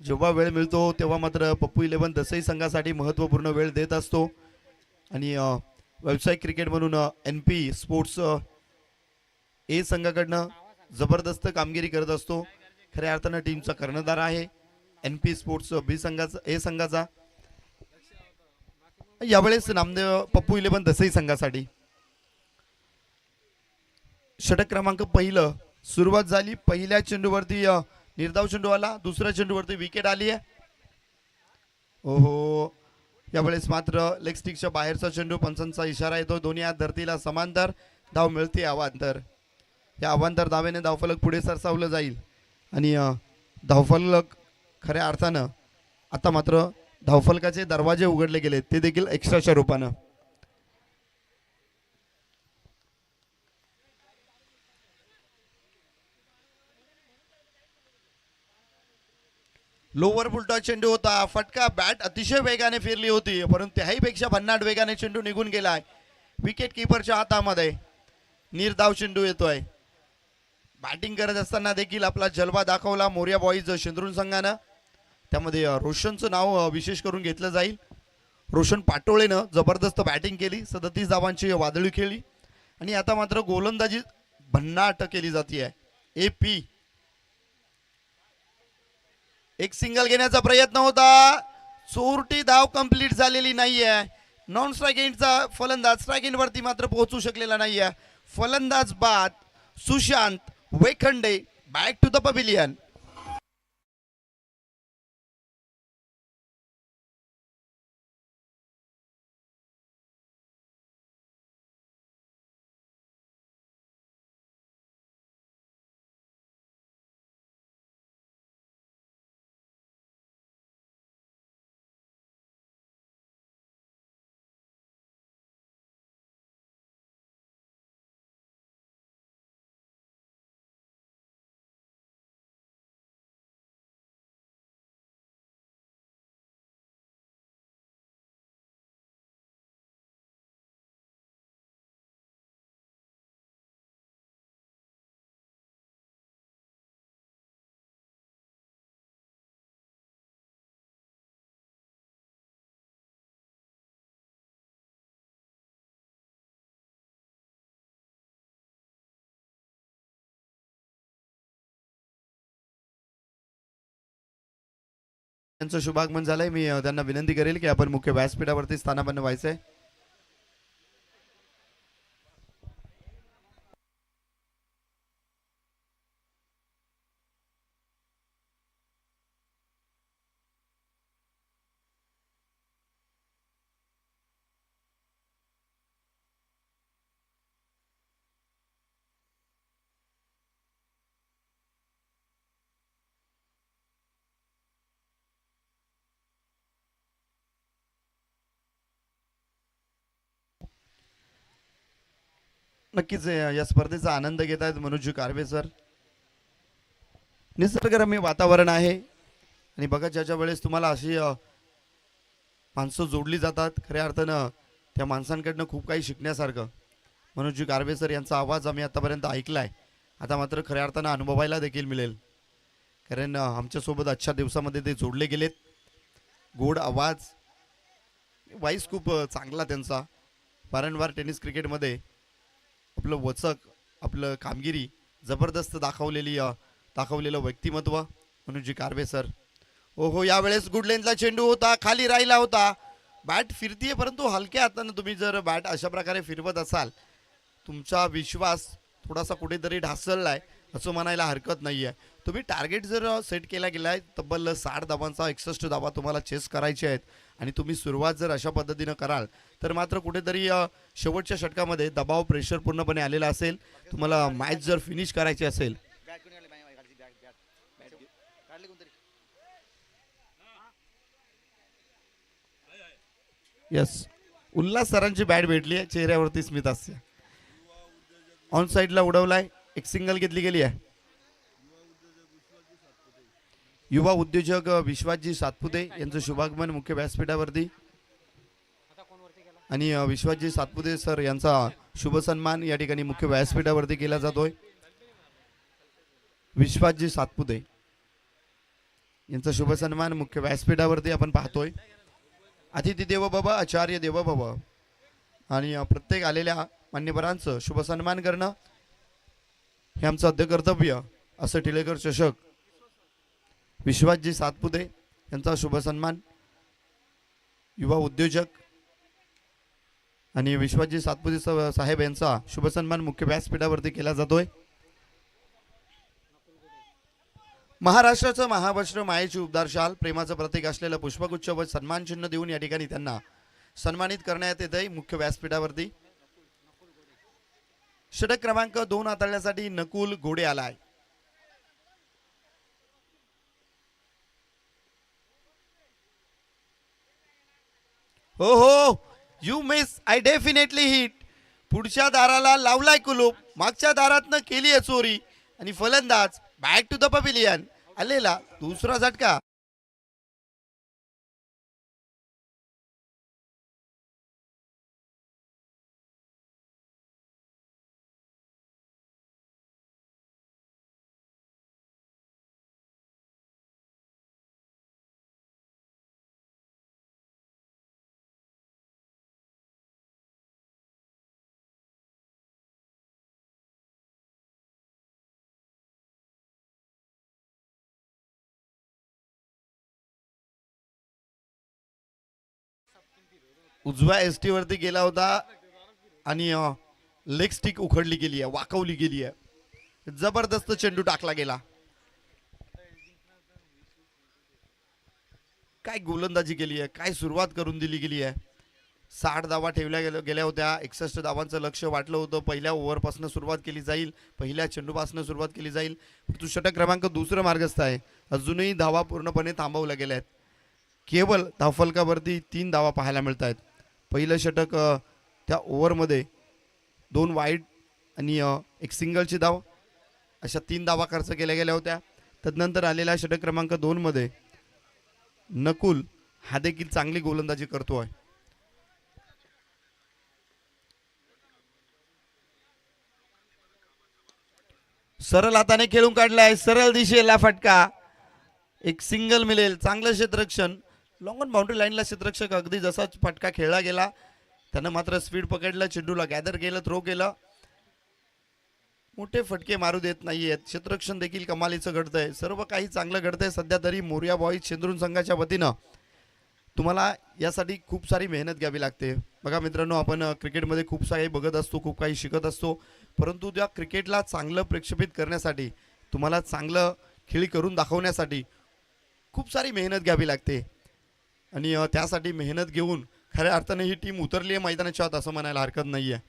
जेव्हा वेळ मिळतो तेव्हा मात्र पप्पू 11 दसई संघासाठी महत्त्वपूर्ण वेळ देत असतो आणि व्यावसायिक क्रिकेट म्हणून NP स्पोर्ट्स A संघाकडनं जबरदस्त कामगिरी करत असतो. खऱ्या अर्थानं टीमचा कर्णधार आहे NP स्पोर्ट्स B संघाचा A संघाचा. यावेळेस नामदेव पप्पू 11 दसई संघासाठी षटक क्रमांक पहिलं सुरुवात झाली. पहिल्या चेंडूवरती निर्धाव चेंडू आला, दुसऱ्या चेंडूवरती विकेट आली आहे. ओहो, यावेळेस मात्र लेग स्टिकच्या बाहेरचा चेंडू, पंचांचा इशारा येतो. दोन्ही हात धरतीला समांतर, धाव मिळते अवांतर. या अवांतर धावेने धावफलक पुढे सरसावलं जाईल आणि धावफलक खऱ्या अर्थानं आता मात्र धावफलकाचे दरवाजे उघडले गेले, ते देखील एक्स्ट्राच्या रूपानं. लोवर फुलटॉ चेंडू होता. फटका, बॅट अतिशय वेगाने फिरली होती, परंतु त्याहीपेक्षा भन्नाट वेगाने चेंडू निघून गेलाय विकेट किपरच्या हातामध्ये. निर्धाव चेंडू येतोय. बॅटिंग करत असताना देखील आपला जलवा दाखवला मोर्या बॉईज शेंद्रून संघानं. त्यामध्ये रोशनचं नाव विशेष करून घेतलं जाईल. रोशन पाटोळेनं जबरदस्त बॅटिंग केली, 37 धावांची वादळी खेळली आणि आता मात्र गोलंदाजी भन्नाट केली जाते. AP एक सिंगल घेण्याचा प्रयत्न होता, चोरटी धाव कंप्लीट झालेली नाहीये. नॉन स्ट्राईक एंडचा फलंदाज स्ट्राईक एंड वरती मात्र पोहोचू शकलेला नाहीये. फलंदाज बाद Sushant Wekhande. Back to the pavilion. त्यांचं शुभागमन झालंय. मी त्यांना विनंती करेल की आपण मुख्य व्यासपीठावरती स्थानापन्न व्हायचंय. नक्कीच या स्पर्धेचा आनंद घेत आहेत मनोज कारवे सर. निसर्गरम्य वातावरण आहे आणि बघा ज्याच्या वेळेस तुम्हाला अशी माणसं जोडली जातात, खऱ्या अर्थानं त्या माणसांकडनं खूप काही शिकण्यासारखं. मनोज कारवे सर यांचा आवाज आम्ही आतापर्यंत ऐकलाय, आता मात्र खऱ्या अर्थानं अनुभवायला देखील मिळेल, कारण आमच्यासोबत आजच्या दिवसामध्ये ते जोडले गेलेत. गोड आवाज, वाईस खूप चांगला त्यांचा. वारंवार टेनिस क्रिकेटमध्ये आपलं वचक, आपलं कामगिरी जबरदस्त दाखवलेलं व्यक्तिमत्व मनोज कारवे सर. ओहो, यावेळेस गुड लेनचा चेंडू होता, खाली राहिला होता. बॅट फिरतीये परंतु हलक्या हातानं तुम्ही जर बॅट अशा प्रकारे फिरवत असाल, तुमचा विश्वास थोडासा कुठेतरी ढासळलाय असं म्हणायला हरकत नाही आहे. तुम्ही टार्गेट जर सेट केला गेलाय, तब्बल 60 धावांचा 61 धावा तुम्हाला चेस करायचे आहेत आणि तुम्ही सुरुवात जर अशा पद्धतीनं कराल तर मात्र कुठेतरी शेवटच्या षटकामध्ये दबाव, प्रेशर पूर्णपणे आलेला असेल. तुम्हाला मॅच जर फिनिश करायची असेल, यस, उल्हास सरांची बॅट भेटली आहे, चेहऱ्यावरती स्मित हास्य. ऑन साईडला उडवलाय, एक सिंगल घेतली गेली आहे. युवा उद्योजक विश्वासजी सातपुते यांचं शुभागमन मुख्य व्यासपीठावरती आणि विश्वासजी सातपुते सर यांचा शुभ सन्मान या ठिकाणी मुख्य व्यासपीठावरती केला जातोय. विश्वासजी सातपुते यांचा शुभ सन्मान मुख्य व्यासपीठावरती आपण पाहतोय. अतिथी देवो भव, आचार्य देवो भव आणि प्रत्येक आलेल्या मान्यवरांचं शुभ सन्मान करणं हे आमचं आद्य कर्तव्य असं टिळेकर चषक विश्वासजी सातपुते यांचा शुभ सन्मान. युवा उद्योजक आणि विश्वासजी सातपुते साहेब यांचा शुभ सन्मान मुख्य व्यासपीठावरती केला जातोय. महाराष्ट्राचं महावस्त्र, मायेची उबदार शाल, प्रेमाचं प्रतीक असलेलं पुष्पगुच्छ व सन्मान चिन्ह देऊन या ठिकाणी त्यांना सन्मानित करण्यात येत आहे मुख्य व्यासपीठावरती. षटक क्रमांक 2 हाताळण्यासाठी नकुल घोडे आलाय. हो हो, you miss, I definitely hit. पुढच्या दाराला लावलाय कुलूप, मागच्या दारातनं केली आहे चोरी आणि फलंदाज बॅक टू द पवेलियन. आलेला दुसरा झटका. उजव्या एसटी वरती गेला होता आणि लेग स्टिक उखडली गेली आहे, वाकवली गेली आहे. जबरदस्त चेंडू टाकला गेला. काय गोलंदाजी केली आहे, काय सुरुवात करून दिली गेली आहे. 60 धावा ठेवल्या गेल्या होत्या. 61 धावांचं लक्ष वाटलं होतं. पहिल्या ओव्हरपासून सुरुवात केली जाईल, पहिल्या चेंडूपासून सुरुवात केली जाईल. परंतु षटक क्रमांक 2 मार्गस्थ आहे. अजूनही धावा पूर्णपणे थांबवल्या गेल्या आहेत. केवळ धावफलकावरती 3 धावा पाहायला मिळत आहेत. पहिलं षटक त्या ओव्हरमध्ये 2 वाईड आणि एक सिंगलची धाव अशा 3 धावा खर्च केल्या गेल्या होत्या. तदनंतर आलेल्या षटक क्रमांक 2 मध्ये नकुल हा देखील चांगली गोलंदाजी करतोय. सरळ हाताने खेळून काढलाय, सरळ दिशेला फटका, एक सिंगल मिळेल. चांगलं क्षेत्ररक्षण, लॉंग ऑन बाउंड्री लाईनला क्षेत्ररक्षक अगदी जसा फटका खेळला गेला त्यानं मात्र स्पीड पकडलं, चेंडूला गॅदर केलं, थ्रो केलं. मोठे फटके मारू देत नाहीयेत. क्षेत्ररक्षण देखील कमालीचं घडतंय. सर्व काही चांगलं घडतंय सध्या तरी मोरिया बॉईज शेंद्रून संघाच्या वतीनं. तुम्हाला यासाठी खूप सारी मेहनत घ्यावी लागते. बघा मित्रांनो, आपण क्रिकेटमध्ये खूप काही बघत असतो, खूप काही शिकत असतो, परंतु त्या क्रिकेटला चांगलं प्रक्षेपित करण्यासाठी, तुम्हाला चांगलं खेळी करून दाखवण्यासाठी खूप सारी मेहनत घ्यावी लागते. आणि त्यासाठी मेहनत घेऊन खऱ्या अर्थाने ही टीम उतरली आहे मैदानाच्या आत असं म्हणायला हरकत नाही आहे.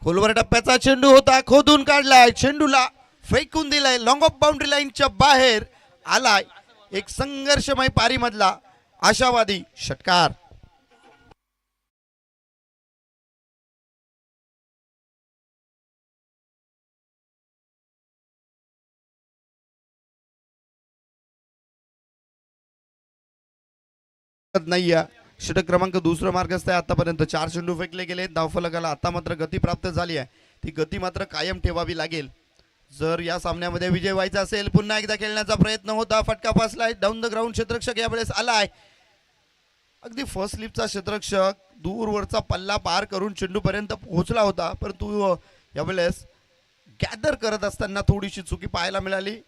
खोलवर टप्प्याचा चेंडू होता, खोदून काढलाय, चेंडूला फेकून दिलाय, लॉंग ऑफ बाउंड्री लाईनच्या बाहेर आलाय. एक संघर्षमय पारीमधला आशावादी षटकार. नाही षटक क्रमांक दुसरं मार्गस्थ आहे. आतापर्यंत 4 चेंडू फेकले गेले धावफलकाला. आता मात्र गती प्राप्त झाली आहे, ती गती मात्र कायम ठेवावी लागेल जर या सामन्यामध्ये विजय व्हायचा असेल. पुन्हा एकदा खेळण्याचा प्रयत्न होता, फटका बसलाय, डाऊन द ग्राउंड क्षेत्ररक्षक यावेळेस आलाय. अगदी फर्स्ट स्लिपचा क्षेत्ररक्षक दूरवरचा पल्ला पार करून चेंडू पर्यंत पोहोचला होता, परंतु यावेळेस गॅदर करत असताना थोडीशी चुकी पाहायला मिळाली.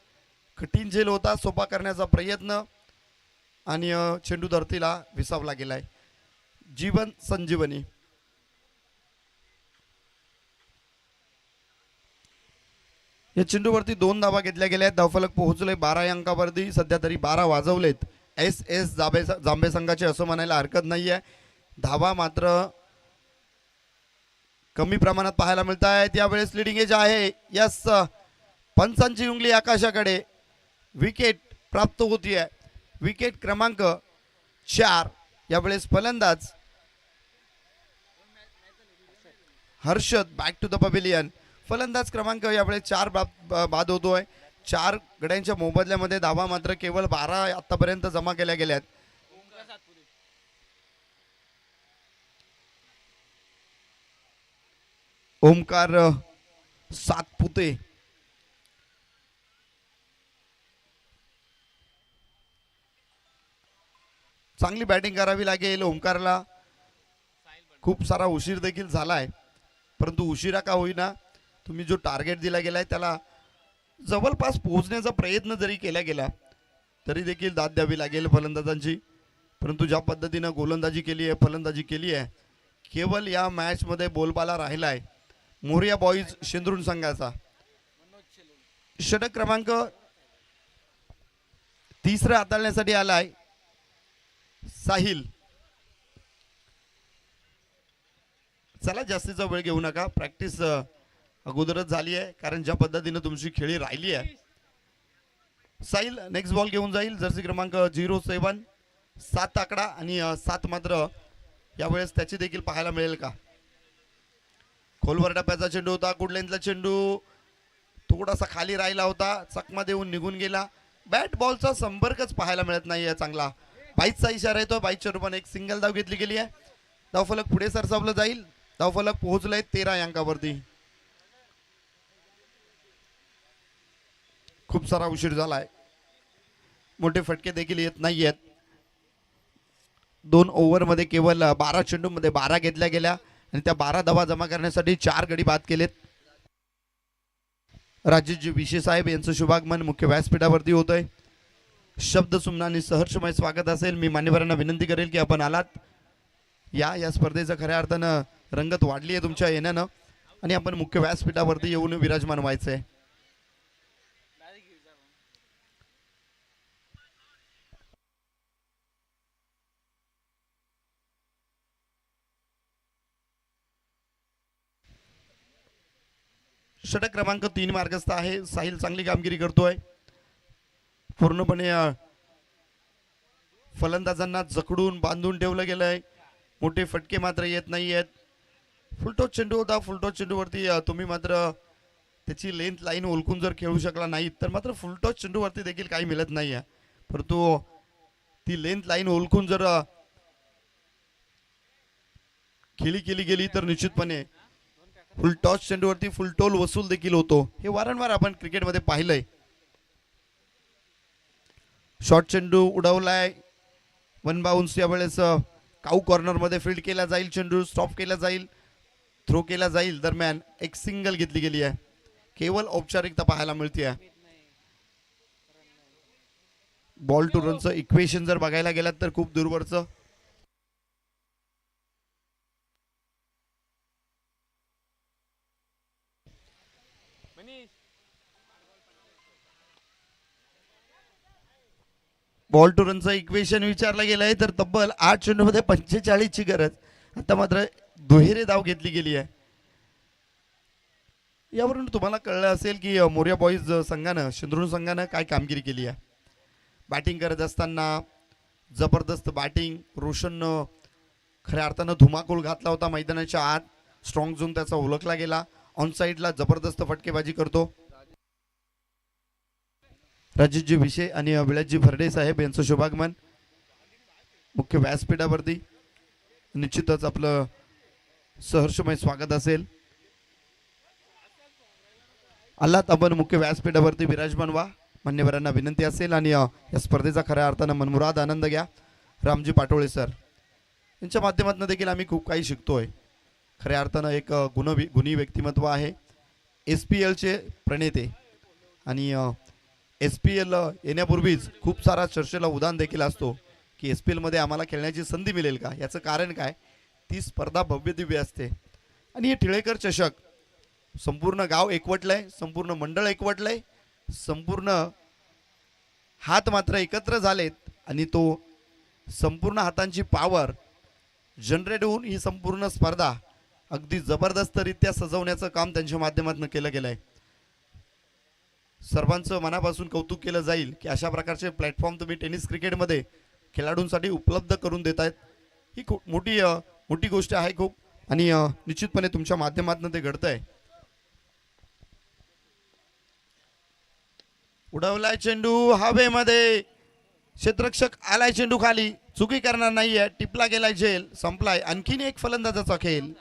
कठीण झेल होता, सोपा करण्याचा प्रयत्न आणि चेंडू धरतीला विसावला गेलाय. जीवन संजीवनी. या चेंडूवरती 2 धावा घेतल्या गेल्या आहेत. धावफलक पोहोचले 12 अंकावरती. सध्या तरी 12 वाजवलेत एस एस जांभे संघाचे असं म्हणायला हरकत नाही आहे. धावा मात्र कमी प्रमाणात पाहायला मिळत आहेत. यावेळेस लिडिंग एज आहे. यस, पंचांची उंगली आकाशाकडे. विकेट प्राप्त होतीये. विकेट क्रमांक 4. यावेळेस फलंदाज Harshad back to the pavilion. फलंदाज क्रमांक यावेळेस 4 बाद होतोय. 4 गड्यांच्या मोबदल्यामध्ये धावा मात्र केवळ 12 आतापर्यंत जमा केल्या गेल्यात. ओमकार सातपुते. चांगली बॅटिंग करावी लागेल ओमकारला. खूप सारा उशीर देखील झालाय, परंतु उशिरा का होईना तुम्ही जो टार्गेट दिला गेलाय त्याला जवळपास पोहोचण्याचा प्रयत्न जरी केला गेला तरी देखील दाद द्यावी लागेल फलंदाजांची. परंतु ज्या पद्धतीनं गोलंदाजी केली आहे, फलंदाजी केली आहे, केवळ या मॅच मध्ये बोलबाला राहिलाय मोरिया बॉईज शेंद्रून संघाचा. षटक क्रमांक 3 हाताळण्यासाठी आलाय साहिल. चला जास्तीचा वेळ घेऊ नका, प्रॅक्टिस अगोदरच झाली आहे, कारण ज्या पद्धतीने तुमची खेळी राहिली आहे. साहिल नेक्स्ट बॉल घेऊन जाईल. जर्सी क्रमांक 07. 7 आकडा आणि 7 मात्र यावेळेस त्याची देखील पाहायला मिळेल का. खोलवर टप्प्याचा चेंडू होता. गुडलेनचा चेंडू थोडासा खाली राहिला होता, चकमा देऊन निघून गेला. बॅट बॉलचा संपर्कच पाहायला मिळत नाही चांगला. बाईचचा इशारा येतो. बाईचच्या रूपाने एक सिंगल धाव घेतली गेली आहे. धावफलक पुढे सरसावलं जाईल. धावफलक पोहोचलाय 13 अंकावरती. खूप सारा उशीर झालाय. मोठे फटके देखील येत नाही आहेत. 2 ओव्हरमध्ये केवळ 12 चेंडूमध्ये 12 घेतल्या गेल्या आणि त्या 12 धावा जमा करण्यासाठी 4 गडी बाद केलेत. राजेशजी विशे साहेब यांचं शुभागमन मुख्य व्यासपीठावरती होत आहे. शब्द सुमनानी सहर्षमय स्वागत असेल. मी मान्यवरांना विनंती करेल की आपण आलात या स्पर्धेचं खऱ्या अर्थानं रंगत वाढली आहे तुमच्या येण्यानं आणि आपण मुख्य व्यासपीठावरती येऊन विराजमान व्हायचंय. षटक क्रमांक 3 मार्गस्थ आहे. साहिल चांगली कामगिरी करतोय. पूर्णपणे फलंदाजांना जखडून बांधून ठेवलं गेलंय. मोठे फटके मात्र येत नाही आहेत. फुलटॉस चेंडू होता. फुलटॉस चेंडूवरती तुम्ही मात्र त्याची लेंथ लाईन ओळखून जर खेळू शकला नाही तर मात्र फुलटॉस चेंडूवरती देखील काही मिळत नाही आहे. परंतु ती लेंथ लाईन ओळखून जर खेळी केली गेली तर निश्चितपणे फुलटॉस चेंडूवरती फुलटोल वसूल देखील होतो. हे वारंवार आपण क्रिकेटमध्ये पाहिलंय. शॉर्ट चेंडू उडवलाय. 1 बाउन्स यावेळेस काऊ कॉर्नरमध्ये फील्ड केला जाईल, चेंडू स्टॉप केला जाईल, थ्रो केला जाईल. दरम्यान एक सिंगल घेतली गेली आहे. केवळ औपचारिकता पाहायला मिळते आहे. बॉल टू रनचं इक्वेशन जर बघायला गेलात तर खूप दूरवरचं. बॉल टू रनचं इक्वेशन विचारलं गेलंय तर तब्बल 8 चेंडूमध्ये 45 ची गरज. आता मात्र दुहेरी धाव घेतली गेली आहे. यावरून तुम्हाला कळलं असेल की मोर्या बॉईज संघानं, शिंदरूण संघानं काय कामगिरी केली आहे. बॅटिंग करत असताना जबरदस्त बॅटिंग. रोशननं खऱ्या अर्थानं धुमाकूळ घातला होता मैदानाच्या आत. स्ट्रॉंग झोन त्याचा ओळखला गेला. ऑन साईडला जबरदस्त फटकेबाजी करतो. राजेशजी विषय आणि विलासजी भरडे साहेब यांचं शुभागमन मुख्य व्यासपीठावरती. निश्चितच आपलं सहर्षमय स्वागत असेल. आलात आपण मुख्य व्यासपीठावरती विराजमान व्हा. मान्यवरांना विनंती असेल आणि या स्पर्धेचा खऱ्या अर्थानं मनमुराद आनंद घ्या. रामजी पाटोळे सर यांच्या माध्यमातून देखील आम्ही खूप काही शिकतोय. खऱ्या अर्थानं एक गुणी व्यक्तिमत्व आहे. SPLचे प्रणेते आणि SPL येण्यापूर्वीच खूप सारा चर्चेला उदाहरण देखील असतो की SPL मध्ये आम्हाला खेळण्याची संधी मिळेल का. याचं कारण काय, ती स्पर्धा भव्य दिव्य असते. आणि हे टिळेकर चषक संपूर्ण गाव एकवटलंय, संपूर्ण मंडळ एकवटलंय, संपूर्ण हात मात्र एकत्र झालेत आणि तो संपूर्ण हातांची पॉवर जनरेट होऊन ही संपूर्ण स्पर्धा अगदी जबरदस्तरित्या सजवण्याचं काम त्यांच्या माध्यमातून केलं गेलंय. सर्वांचं मनापासून कौतुक केलं जाईल की अशा प्रकारचे प्लॅटफॉर्म तुम्ही टेनिस क्रिकेटमध्ये खेळाडूंसाठी उपलब्ध करून देत आहेत. ही खूप मोठी गोष्ट आहे खूप. आणि निश्चितपणे तुमच्या माध्यमातून ते घडतंय. उडवलाय चेंडू हवेमध्ये. क्षेत्ररक्षक आलाय चेंडू खाली. चुकी करणार नाहीये. टिपला गेलाय झेल. संपलाय. आणखीन एक फलंदाजाचा खेळ.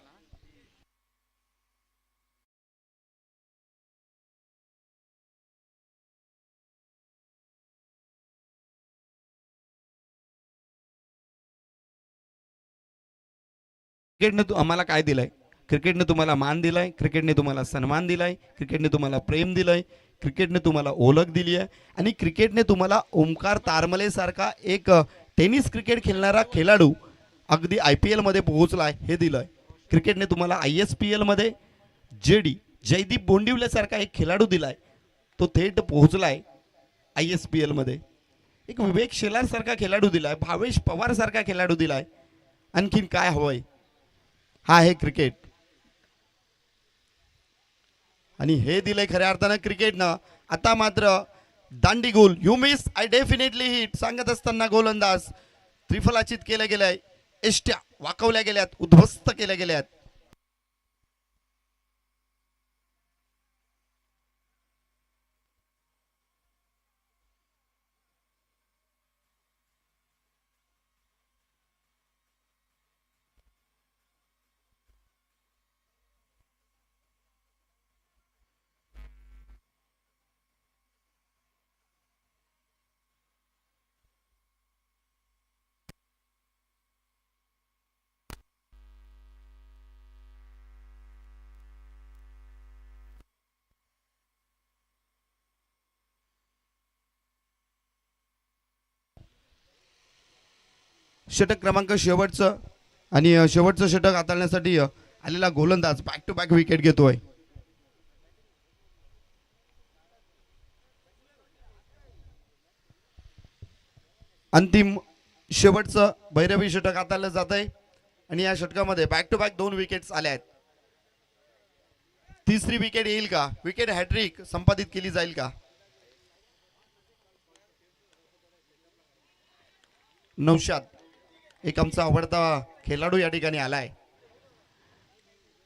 क्रिकेटने आम्हाला काय दिलंय? क्रिकेटने तुम्हाला मान दिलाय, क्रिकेटने तुम्हाला सन्मान दिलाय, क्रिकेटने तुम्हाला प्रेम दिलंय, क्रिकेटने तुम्हाला ओळख दिली आहे आणि क्रिकेटने तुम्हाला ओमकार तारमले सारखा एक टेनिस क्रिकेट खेळणारा खेळाडू अगदी IPL मध्ये पोहोचलाय हे दिलंय. क्रिकेटने तुम्हाला ISPL मध्ये जयदीप बोंडिवले सारखा एक खेळाडू दिलाय. तो थेट पोहोचलाय ISPL मध्ये. एक विवेक शेलार सारखा खेळाडू दिलाय, भावेश पवार सारखा खेळाडू दिलाय. आणखीन काय हवंय? हा आहे क्रिकेट. आणि हे दिलंय खऱ्या अर्थानं क्रिकेटनं. आता मात्र दांडी गोल. You miss I definitely hit सांगत असताना गोलंदाज त्रिफलाचित केलं गेलंय. एष्ट्या वाकवल्या गेल्यात, उद्ध्वस्त केल्या गेल्यात. षटक क्रमांक शेवटचं आणि शेवटचं षटक हाताळण्यासाठी आलेला गोलंदाज बॅक टू बॅक विकेट घेतोय. अंतिम शेवटचं भैरवी षटक हाताळलं जात आहे आणि या षटकामध्ये बॅक टू बॅक 2 विकेट्स आल्या आहेत. तिसरी विकेट येईल का? विकेट हॅट्रिक संपादित केली जाईल का? नौशाद एक आमचा आवडता खेळाडू या ठिकाणी आलाय.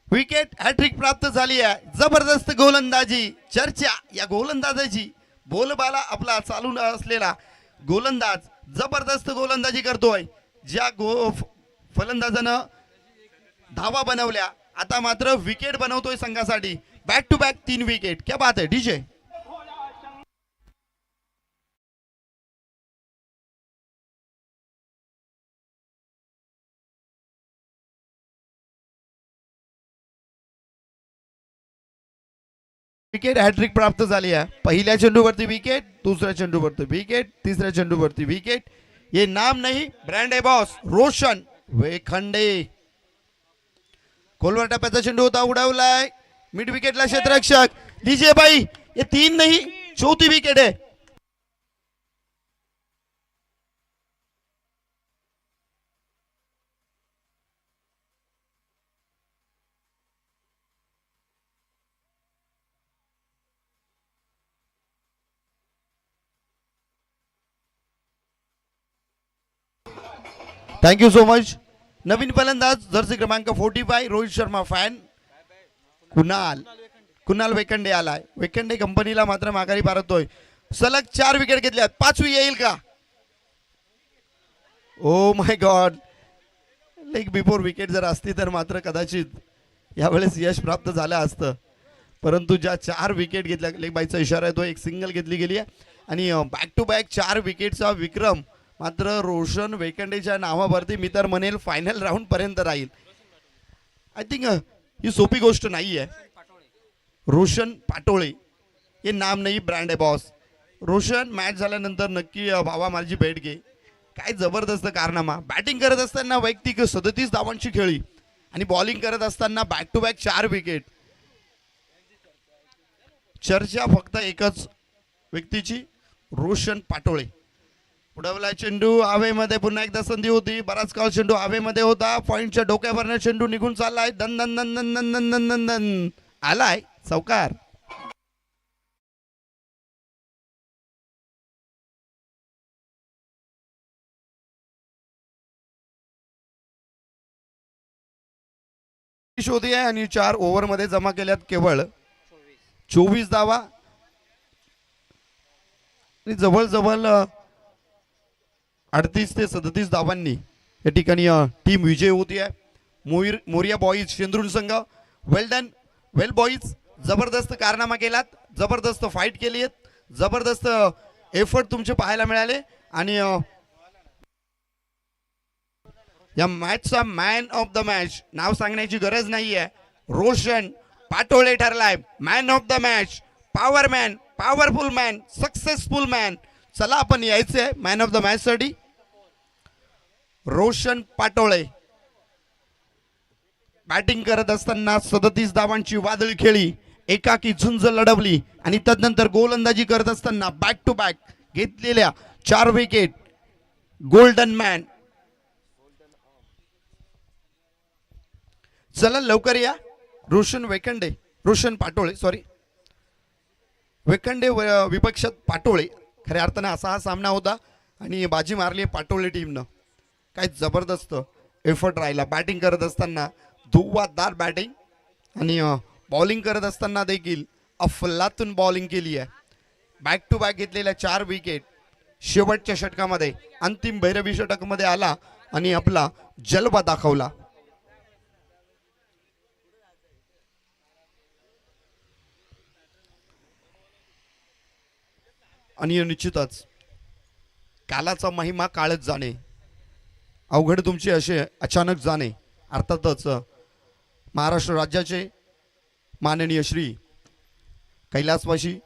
विकेट हॅट्रिक प्राप्त झाली आहे. जबरदस्त गोलंदाजी. चर्चा या गोलंदाजाची. बोलबाला आपला चालू असलेला गोलंदाज जबरदस्त गोलंदाजी करतोय. ज्या फलंदाजानं धावा बनवल्या आता मात्र विकेट बनवतोय संघासाठी. Back to back 3 wicket. क्या बात है डीजे. विकेट हॅट्रिक प्राप्त झाली आहे. पहिल्या चेंडूवरती विकेट, दुसऱ्या चेंडूवरती विकेट, तिसऱ्या चेंडूवरती विकेट. ये नाम नहीं ब्रँड आहे बॉस. रोशन वेखंडे. खोलवर टप्प्याचा चेंडू होता, उडवलाय मिड विकेटला क्षेत्ररक्षक लीजिए भाई. ये 3 नहीं, चौथी विकेट है. Thank you so much. नवीन फलंदाज जर्सी क्रमांक 45 रोहित शर्मा फॅन कुणाल वेकंडे आलाय. वेकंडे कंपनीला मात्र माघारी पारतोय. सलग 4 विकेट घेतल्यात, 5वी येईल का? Oh my God. Leg before wicket जर असती तर मात्र कदाचित यावेळेस यश प्राप्त झालं असतं. परंतु ज्या 4 विकेट घेतल्या, लेग बायचा इशारा आहे तो, एक सिंगल घेतली गेली आहे आणि बॅक टू बॅक 4 विकेटचा विक्रम मात्र रोशन वेकंडेच्या नावावरती मी तर म्हणेल फायनल राऊंड पर्यंत राहील. आय थिंक ही सोपी गोष्ट नाही आहे. रोशन पाटोळे हे नाम नाही ब्रँड आहे बॉस. रोशन मॅच झाल्यानंतर नक्की भावा माझी भेट घे. काय जबरदस्त कारनामा. बॅटिंग करत असताना वैयक्तिक 37 धावांची खेळी आणि बॉलिंग करत असताना बॅक टू बॅक 4 विकेट. चर्चा फक्त एकच व्यक्तीची, रोशन पाटोळे. उडवला चेंडू हवेमध्ये, पुन्हा एकदा संधी होती. बराच काळ चेंडू हवेमध्ये होता. पॉइंटच्या डोक्यावरनं चेंडू निघून चाललाय. दन दन दन दन दन दन दन दन दन आलाय चौकार. होती आहे आणि 4 ओव्हरमध्ये जमा केल्यात केवळ 24 धावा आणि जवळजवळ 38 ते 37 धावांनी या ठिकाणी टीम विजय होती आहे. मोरिया बॉईज शेंद्रून संघ वेल डन, वेल बॉईज. जबरदस्त कारनामा केलात, जबरदस्त फाईट केली आहेत, जबरदस्त एफर्ट तुमचे पाहायला मिळाले आणि या मॅचचा मॅन ऑफ द मॅच नाव सांगण्याची गरज नाहीये. रोशन पाटोळे ठरलाय man of the match. Power man, powerful man, successful man. चला आपण यायचंय मॅन ऑफ द मॅच साठी. रोशन पाटोळे बॅटिंग करत असताना 37 धावांची वादळी खेळी, एकाकी झुंज लढवली आणि तदनंतर गोलंदाजी करत असताना बॅक टू बॅक घेतलेल्या 4 विकेट. Golden man. चला लवकर या. रोशन वेकंडे, रोशन पाटोळे सॉरी, वेकंडे विपक्षात पाटोळे. खऱ्या अर्थानं असा हा सामना होता आणि बाजी मारली पाटोळे टीमनं. काय जबरदस्त एफर्ट राहिला. बॅटिंग करत असताना धुव्वादार बॅटिंग आणि बॉलिंग करत असताना देखील अफलातून बॉलिंग केली आहे. बॅक टू बॅक घेतलेल्या 4 विकेट. शेवटच्या षटकामध्ये अंतिम भैरवी षटकामध्ये आला आणि आपला जलवा दाखवला. आणि निश्चितच कालाचा महिमा काळच जाणे, अवघड तुमचे असे अचानक जाणे. अर्थातच महाराष्ट्र राज्याचे माननीय श्री कैलासवासी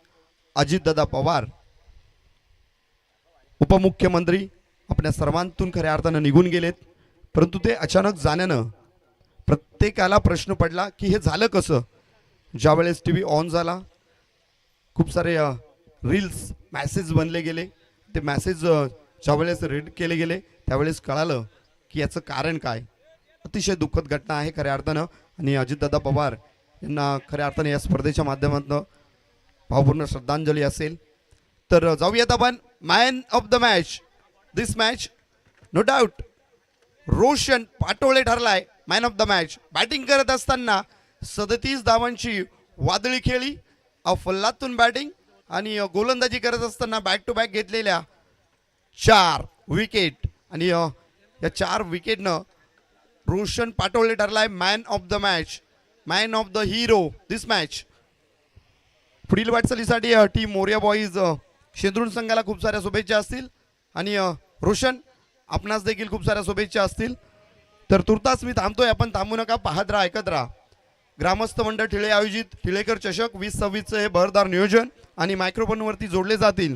अजितदादा पवार उपमुख्यमंत्री आपल्या सर्वांतून खऱ्या अर्थानं निघून गेलेत. परंतु ते अचानक जाण्यानं प्रत्येकाला प्रश्न पडला की हे झालं कसं. ज्यावेळेस टी व्ही ऑन झाला, खूप सारे रील्स मॅसेज बनले गेले. ते मॅसेज ज्यावेळेस रीड केले गेले त्यावेळेस कळालं की याचं कारण काय. अतिशय दुःखद घटना आहे खऱ्या अर्थानं आणि अजितदादा पवार यांना खऱ्या अर्थानं या स्पर्धेच्या माध्यमातून भावपूर्ण श्रद्धांजली असेल. तर जाऊयात आपण man of the match. This match no doubt Roshan Patole ठरलाय man of the match. Batting करत असताना 37 धावांची वादळी खेळी, अफलातून बॅटिंग आणि गोलंदाजी करत असताना बॅक टू बॅक घेतलेल्या 4 विकेट आणि या 4 विकेटनं रोशन पाटोळे ठरलाय man of the match, man of the hero this match. पुढील वाटचालीसाठी टीम मोरिया बॉईज शेंद्रून संघाला खूप साऱ्या शुभेच्छा असतील आणि रोशन आपणास देखील खूप साऱ्या शुभेच्छा असतील. तर तुर्तास मी थांबतोय, आपण थांबू नका, पाहत राहा, ऐकत राहा. ग्रामस्थ मंडळ ठिळे आयोजित ठिळेकर चषक 2026चं हे बहरदार नियोजन आणि मायक्रोफोनवरती जोडले जातील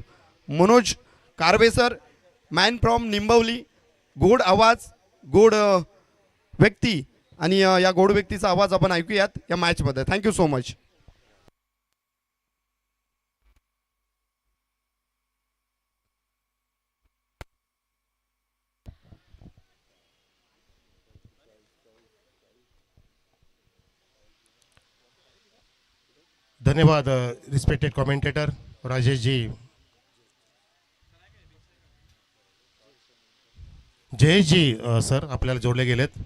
Manoj Karve sir, man from Nimbavali. गोड आवाज, गोड व्यक्ती आणि या गोड व्यक्तीचा आवाज आपण ऐकूयात या मॅचमध्ये. Thank you so much. धन्यवाद रिस्पेक्टेड कॉमेंटेटर राजेश जी. जयेश जी सर आपल्याला जोडले गेलेत.